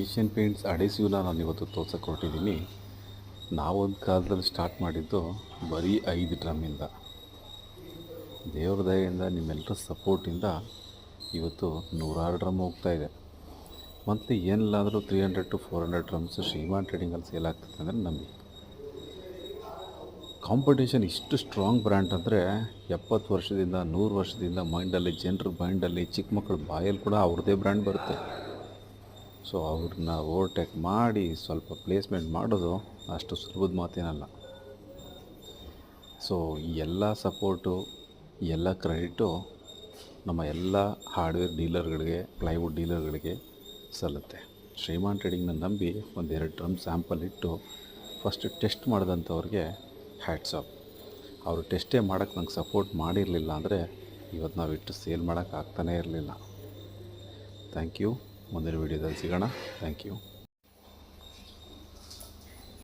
Asian paints ಅಡೆಸಿವ್ನ ನಾನು ಇವತ್ತು ತೋರ್ಸಕ್ಕೆ ಹೊರಟಿದ್ದೀನಿ. ನಾವೊಂದು ಕಾಲದಲ್ಲಿ ಸ್ಟಾರ್ಟ್ ಮಾಡಿದ್ದು ಬರೀ 5 ಡ್ರಮ್ಮಿಂದ. ದೇವ್ರ ದಯೆಯಿಂದ ನಿಮ್ಮೆಲ್ಲರ ಸಪೋರ್ಟಿಂದ ಇವತ್ತು 100 ಡ್ರಮ್ ಹೋಗ್ತಾಯಿದೆ. ಮಂತ್ಲಿ ಏನಿಲ್ಲ ಅಂದರೂ 300 to 400 ಡ್ರಮ್ಸು ಶ್ರೀಮಾನ್ ಟ್ರೇಡಿಂಗಲ್ಲಿ ಸೇಲ್ ಆಗ್ತದೆ ಅಂದರೆ ನಂಬಿ. ಕಾಂಪಿಟೇಷನ್ ಇಷ್ಟು ಸ್ಟ್ರಾಂಗ್ ಬ್ರ್ಯಾಂಡ್ ಅಂದರೆ 70 ವರ್ಷದಿಂದ 100 ವರ್ಷದಿಂದ ಮೈಂಡಲ್ಲಿ, ಜನರ ಮೈಂಡಲ್ಲಿ, ಚಿಕ್ಕ ಮಕ್ಕಳ ಬಾಯಲ್ಲಿ ಕೂಡ ಅವ್ರದ್ದೇ ಬ್ರ್ಯಾಂಡ್ ಬರುತ್ತೆ. ಸೊ ಅವ್ರನ್ನ ಓವರ್ಟೇಕ್ ಮಾಡಿ ಸ್ವಲ್ಪ ಪ್ಲೇಸ್ಮೆಂಟ್ ಮಾಡೋದು ಅಷ್ಟು ಸುಲಭದ ಮಾತೇನಲ್ಲ. ಸೊ ಈ ಎಲ್ಲ ಸಪೋರ್ಟು, ಈ ಎಲ್ಲ ಕ್ರೆಡಿಟು ನಮ್ಮ ಎಲ್ಲ ಹಾರ್ಡ್ವೇರ್ ಡೀಲರ್ಗಳಿಗೆ, ಪ್ಲೈವುಡ್ ಡೀಲರ್ಗಳಿಗೆ ಸಲ್ಲುತ್ತೆ. ಶ್ರೀಮಾನ್ ಟ್ರೇಡಿಂಗ್ನ ನಂಬಿ 1-2 ಡ್ರಮ್ ಸ್ಯಾಂಪಲ್ ಇಟ್ಟು ಫಸ್ಟ್ ಟೆಸ್ಟ್ ಮಾಡಿದಂಥವ್ರಿಗೆ ಹ್ಯಾಟ್ಸ್ ಆಫ್. ಅವರು ಟೆಸ್ಟೇ ಮಾಡೋಕ್ಕೆ ನಂಗೆ ಸಪೋರ್ಟ್ ಮಾಡಿರಲಿಲ್ಲ ಅಂದರೆ ಇವತ್ತು ನಾವು ಇಟ್ಟು ಸೇಲ್ ಮಾಡೋಕ್ಕೆ ಆಗ್ತಾನೇ ಇರಲಿಲ್ಲ. Thank you. ಮುಂದಿನ ವೀಡಿಯೋದಲ್ಲಿ ಸಿಗೋಣ. Thank you.